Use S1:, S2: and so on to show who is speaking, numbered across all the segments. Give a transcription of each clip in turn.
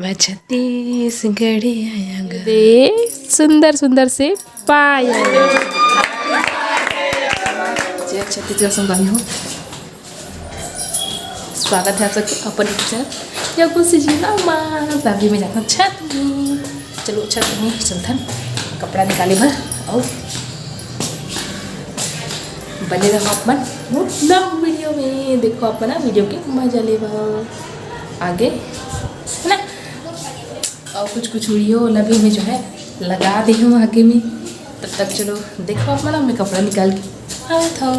S1: मैं छत्तीसगढ़ी आयांगा दे सुंदर सुंदर से पायल। जय छत्तीसगढ़ संगामी हो, स्वागत है आप सबको अपन चैनल या कुछ जीना माँ दादी में जाता छत में। चलो छत में चलता कपड़ा निकाले भर और बने रहो अपन नव वीडियो में। देखो अपना वीडियो के मजा ले आगे है ना। और कुछ वीडियो लभी में जो है लगा दे हूँ आगे में। तब तक चलो देखो अपना मैं कपड़ा निकाल के आया था।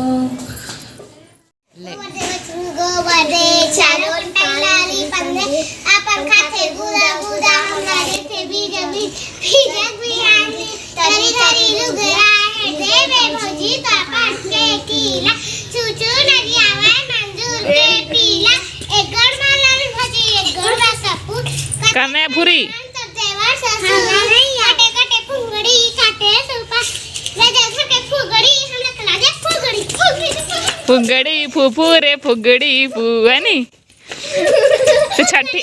S1: कने भूरी फुगड़ी फूफू रे फुगड़ी फू है नी तो छठी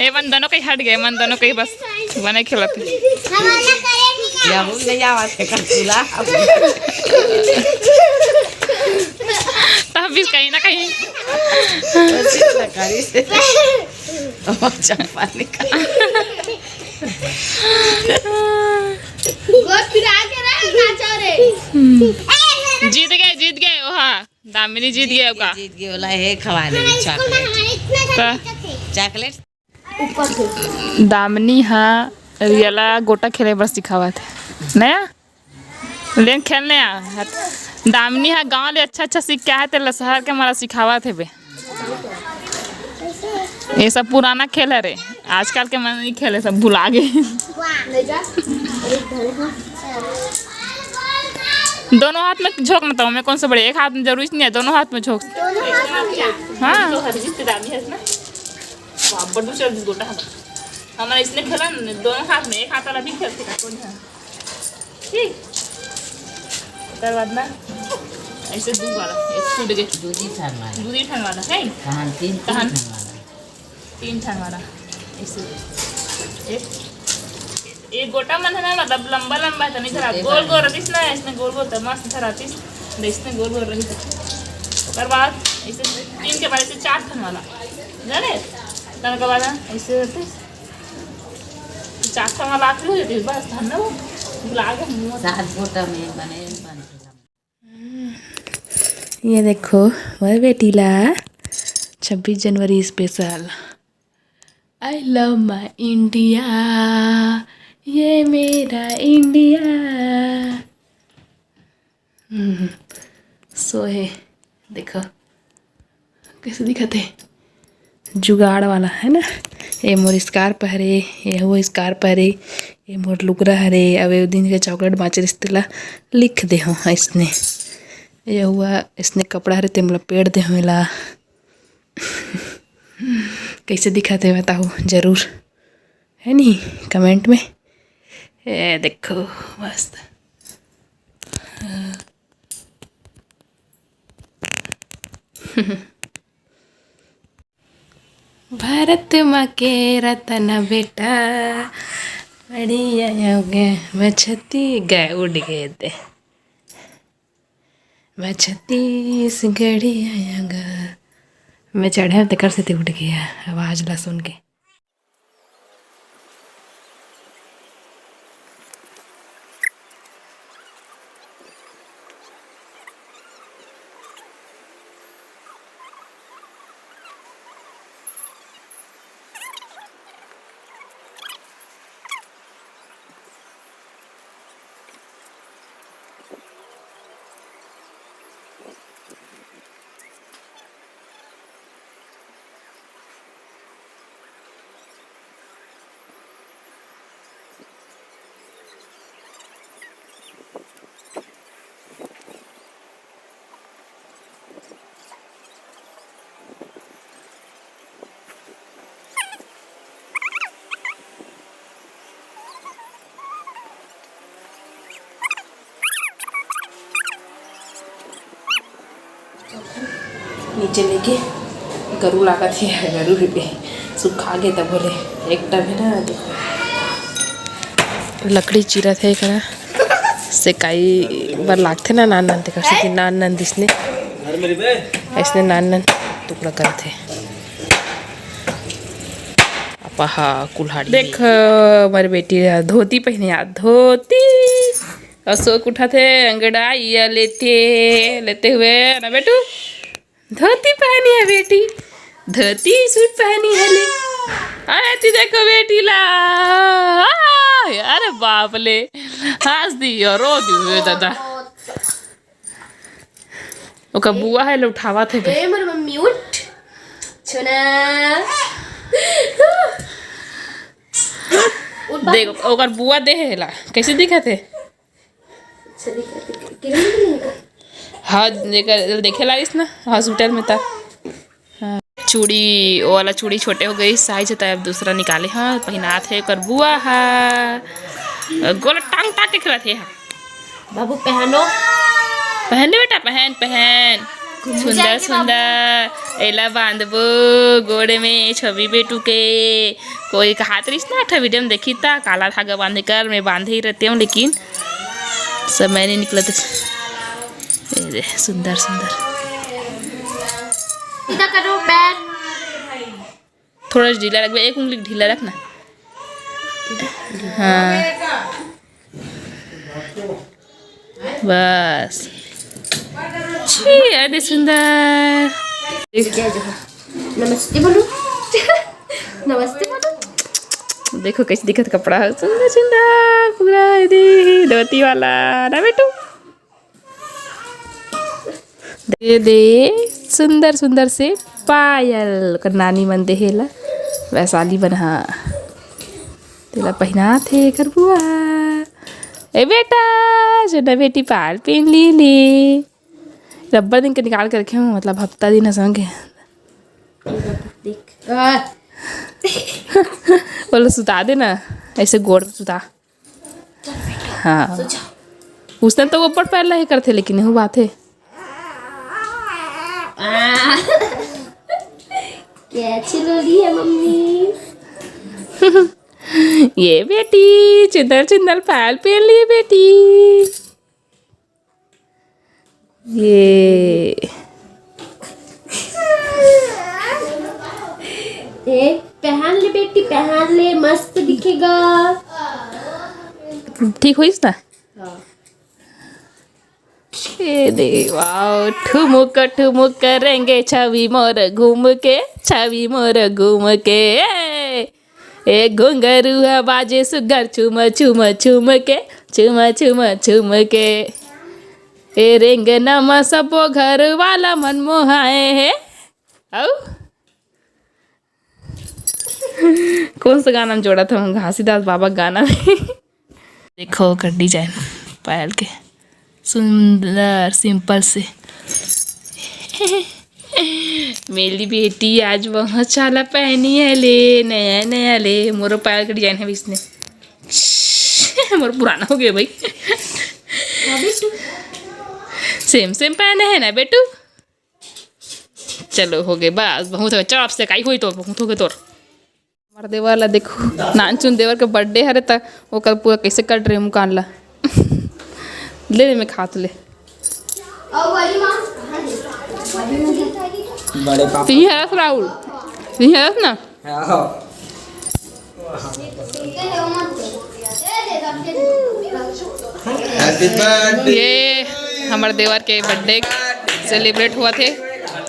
S1: ये मन दोनों कहीं हट गए, मन दोनों कहीं बस बने खिलाते या वो ले आवाज के करतुला तब भी कहीं ना कहीं पानी का जीत गए वहाँ दामिनी जीत गए का जीत गए वाला है खवाने में चॉकलेट ऊपर से दामिनी हाँ रियला गोटा खेले बस सिखावा थे नया लेकिन खेलने आ दामिनी हाँ गांव ले अच्छा सीख क्या है तेरा शहर के हमारा सिखावा थे बे। ये सब पुराना खेल है रे, आजकल के मन नहीं खेले, सब भुला गए। दोनों हाथ में झोंक मत मैं कौन सा बड़े, एक हाथ में जरूरी नहीं है, दोनों हाथ में झोंक। हाँ हमारा इसने खेला दोनों हाथ में, एक हाथ वाला भी खेलते ठीक। उसके बाद ना ऐसे दूध वाला फूट गए दूधी ठन वाला है तीन ठन वाला ऐसे एक गोटा मन है ना, मतलब लंबा लंबा है तो नहीं धरा गोल गोल रहीस ना, इसमें गोल गोल तो मस्त धरातीस इसमें गोल गोल रही। उसके बाद ऐसे तीन के बाद ऐसे चार ठन वाला जाने तन के बाद ऐसे चार ठन वाला आखिरी हो जाती बस धन वो भुला गए सात गोटा में बने। ये देखो वह बेटीला 26 जनवरी special I love my India, ये मेरा इंडिया। सो है देखो कैसे दिखाते जुगाड़ वाला है ना। ये मोर स्कार पहरे, ये वो स्कार पहरे, ये मोर लुगरा हरे। अब एक दिन के चॉकलेट बाँचे रिश्तेला लिख दे हो इसने, ये हुआ इसने कपड़ा हरे ते मतलब पेड़ दे होला। कैसे दिखाते बताओ जरूर है नी कमेंट में। ये देखो मस्त भारत माँ के रतन बेटा बढ़िया हो गए। मैं छत्ती गए उड़ गए थे, मैं छत्तीसगढ़ी आयांगा। मैं चढ़े तो कर से उठ गया आवाज ला सुन के। नीचे लेके गरु लागत है गरु भी सुखा गे तब बोले एक टब है ना देखो लकड़ी चीरत है एकरा से काई बार लागथे ना नान नान तेकर से नान नान दिसने ऐसने नान नान टुकड़ा करथे अपहा कुल्हाड़ी देख हमारी बेटी धोती पहने यार धोती अशोक उठा थे अंगड़ा या लेते हुए ना बेटू धोती पहनी है बेटी धोती सूट पहनी है ले आती देखो बेटी ला अरे बाप ले हंस दी और रो दी हुए दादा ओका बुआ है लो उठावा थे
S2: मेरी मम्मी उठ छुना
S1: देखो ओकर बुआ दे हेला कैसे दिखा थे हाँ देखे लाइस ना हॉस्पिटल में था हाँ चूड़ी वो वाला चूड़ी छोटे हो गई साइज था अब दूसरा निकाले हाँ पहना थे कर बुआ हा गोला टांग टांग के खिला थे
S2: बाबू पहनो
S1: पहन बेटा पहन पहन सुंदर सुंदर एला बांधबो गोड़े में छवि बेटू के कोई कहा तरीस ना था वीडियो में देखी था काला धागा बांधे कर मैं बांधे ही रहती हूँ लेकिन समय नहीं निकला तो सुंदर सुंदर
S2: इधर करो पैर
S1: थोड़ा ढीला रख एक उंगली ढीला रखना हाँ बस अरे सुंदर
S2: नमस्ते बोलो नमस्ते बोलो
S1: देखो कैसे दिखत कपड़ा सुंदर सुंदर पूरा धोती वाला ना बेटू दे सुंदर सुंदर से पायल कर नानी मन देहेला वैसाली बना तेला पहना थे कर बुआ ए बेटा जो ना बेटी पायल पहन ली रब्बर दिन के निकाल कर रखे हूँ मतलब हफ्ता दिन संगे बोलो सुता दे ना ऐसे गोड़ में सुता हाँ उसने तो ऊपर पैर लहे करते लेकिन वो बात है
S2: कैसी लोली है मम्मी
S1: ये बेटी चिंदर चिंदर पैर पहन लिए बेटी ये
S2: पहन ले बेटी पहन ले मस्त दिखेगा
S1: ठीक हुई ना वाओ ठुमुक ठुमुक करेंगे छवि मोर घूम के छवि मोर घूम के ए घुंघरू बाजे सुगर चुम चुम चुम के चुम चुम चुम के ए रेंगना सबो घर वाला मन मोहाए है आओ कौन सा गाना में जोड़ा था घासीदास बाबा गाना में देखो कर डिजाइन पायल के सुंदर सिंपल से मेरी बेटी आज बहुत चाला पहनी है ले नया नया ले मोरो पायल का डिजाइन है इसने मोर पुराना हो गया भाई सेम सेम पहने है ना बेटू चलो हो गए बस बहुत हो चल आपसे काई हुई तो बहुत हो गए तोर हमारे देवर ला देखो नानचुन देवर के बर्थडे हरे तक वो कल पूरा कैसे कट रहे मुकान ला ले मैं खात ले पिहरस राहुल पिहरस ना ये हमारे देवर के बर्थडे सेलिब्रेट हुआ थे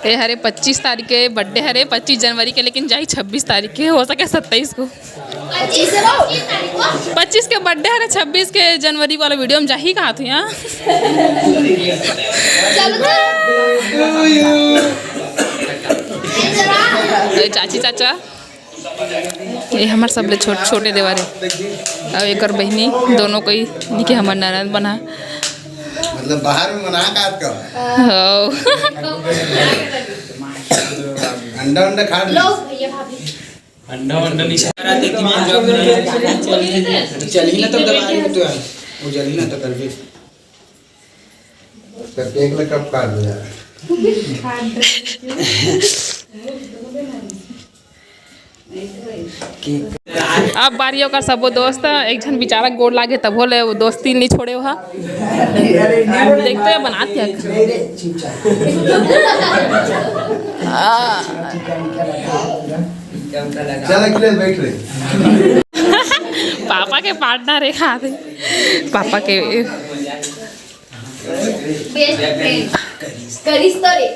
S1: ये हरे 25 तारीख के बर्थडे हरे 25 जनवरी के लेकिन जाई 26 तारीख के हो सके 27 को 25 के बर्थडे हरे 26 के जनवरी वाला वीडियो में जाही कहा थे यहाँ चाची चाचा ये हमारे सब ले छोटे देवर है और एक और बहनी दोनों कोई निके हमारे ननद बना
S3: मतलब बाहर में मना का अंडा अंडा खा लो
S4: अंडा अंडा नहीं सारा देखती मैं जॉब में चल ही ना तब दबा रही तो यार वो जल ही ना तो कर भी
S3: केक ले कब काट दो यार
S1: अब बारियों का सबो दोस्त एक झन बेचारा गोड़ लागे तब बोले वो दोस्ती नहीं छोड़े वहाँ देखते हैं बनाते हैं।
S3: चल अखिलेश बैठ रहे।
S1: पापा के पार्टनर है खाते पापा के
S2: करीस तो रे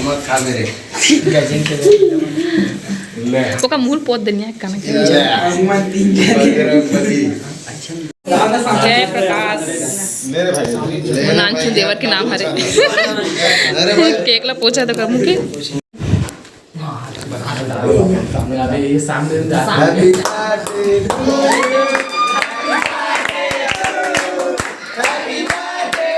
S3: मत खा मेरे।
S1: ओका मूल पोत देनिया काना के जय प्रकाश
S3: मेरे भाई
S1: नानचू देवर के नाम हरे
S3: अरे भाई
S1: केक ला पोछा तो कर मुके
S3: हैप्पी बर्थडे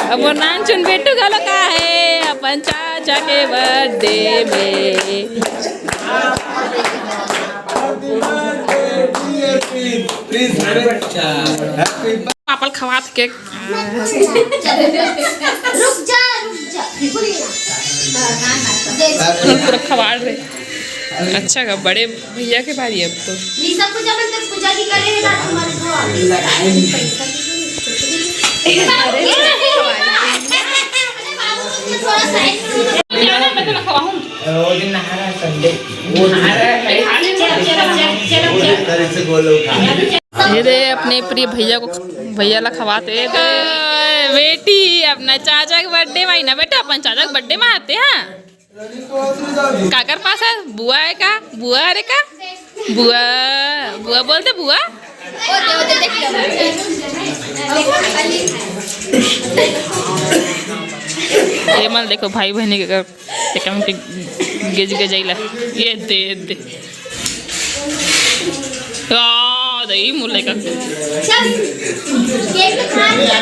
S1: अब वो नानचुन बेटू गलो का है अपन चाचा के बर्थडे में पापल खवात केक
S2: रुक जा
S1: पूरा खवाड़ रहे। अच्छा का बड़े भैया के बारी अब तो
S2: लीसा पूजा में तक पूजा की करे है ना तुम्हारे थोड़ा साइड
S1: मैं तो खवाऊं
S4: वो दिन नहारा संडे वो नहारा
S3: तरह से बोलो
S1: ये दे अपने प्रिय भैया को भैया ला खवाते दे बेटी अपना चाचा के बर्थडे में ना बेटा अपन चाचा के बर्थडे में आते हैं काकर पास है बुआ है का बुआ अरे का बुआ बुआ बोलते बुआ ये मन देखो भाई बहनी के गेज गजाइला ये दे दे दही मुल्ले का
S2: केक खा लिया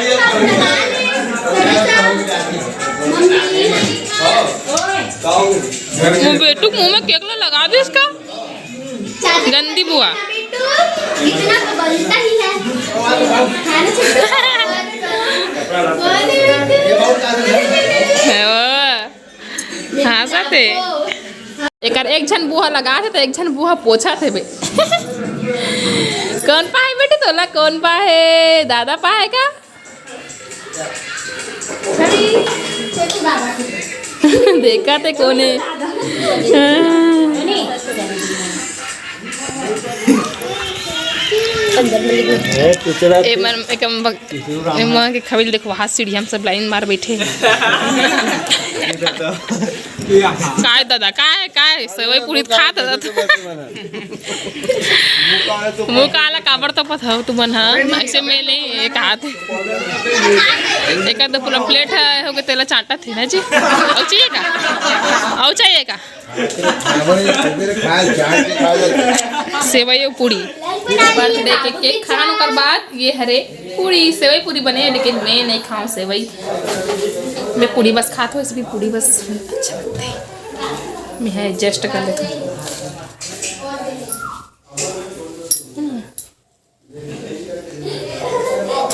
S1: बेटू मुंह में केक लगा दे इसका गंदी बुआ
S2: इतना तो बनता ही है
S1: हाँ साथे एक झन बुआ लगा थे तो एक झन बुआ पोछा थे बे कौन पा है बेटी तोला कौन पा है दादा पा है का देखा थे कोने के खबिल देखो वहाँ सीढ़ी हम सब लाइन मार बैठे काय दादा काय सेवई पूरी खा दादा मुँह काला काबर तो पता तू मन ऐसे में नहीं एक हाथ एक आध पूरा प्लेट है हो गए तेला चाटा थे ना जी और चाहिए का सेवई और पूरी बर्थडे के केक खाने के बाद ये हरे पूरी सेवई पूरी बने लेकिन मैं नहीं खाऊं सेवई मैं पूरी बस खाता हूँ इसलिए पूरी बस अच्छा लगता है मैं एडजस्ट कर लेती हूँ।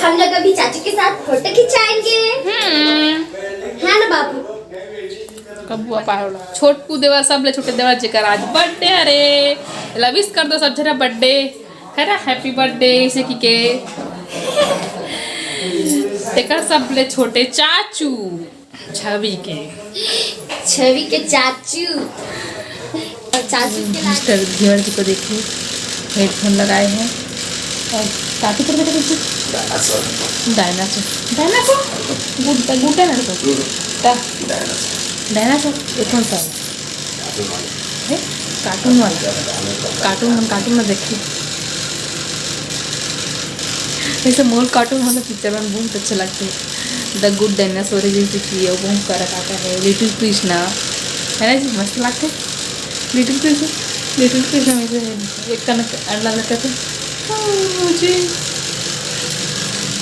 S2: हम लोग अभी चाचू के साथ फोटो खिंचाएंगे है ना बाबू
S1: कबुआ पारोला छोटू देवर सब ले छोटे देवर जेकर आज बर्थडे अरे लविश कर दो सब जरा बर्थडे है ना हैप्पी बर्थडे इसे की के तेकर सब ले छोटे चाचू छवि के
S2: चाचू और चाचू के
S1: मिस्टर घेवर जी को देखिए हेडफोन लगाए हैं और काफी पर बेटा देखिए डायनासोर गुड डायनासोर ये कौन सा है कार्टून वाला कार्टून में देखिए ऐसे मोल कार्टून वाला पिक्चर में बहुत अच्छे लगते हैं द गुड डायनासोर जैसे कि वो बहुत कर आता है लिटिल कृष्णा है ना जी मस्त लगते लिटिल कृष्णा में से एक कनक अंडा लगता था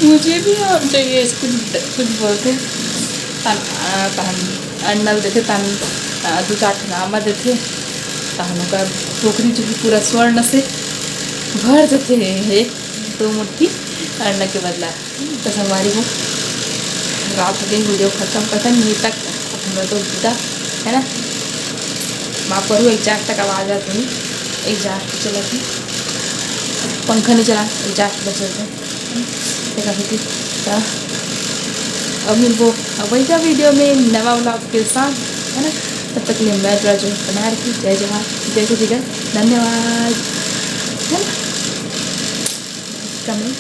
S1: मुझे भी आप चाहिए कुछ बोलते अंडल देते तन दो चार नामा देते तहनों का टोकरी जो पूरा स्वर्ण से भर देते हैं 2 मुट्ठी अंडा के बदला तो हमारी को रात हो गई वीडियो खत्म पता नहीं तक अपना तो बीता है ना। माफ करूँ एग्जैक्ट तक आवाज़ आती नहीं, एग्जैक्ट चला थी पंखा नहीं चला एग्जैक्ट बच देखा थी। अब मिलबो अब वही का वीडियो में नवा व्लॉग के साथ है ना। तब तक के लिए मैं जो बना रखी। जय जवान जय श्री जगह, धन्यवाद है ना। कमेंट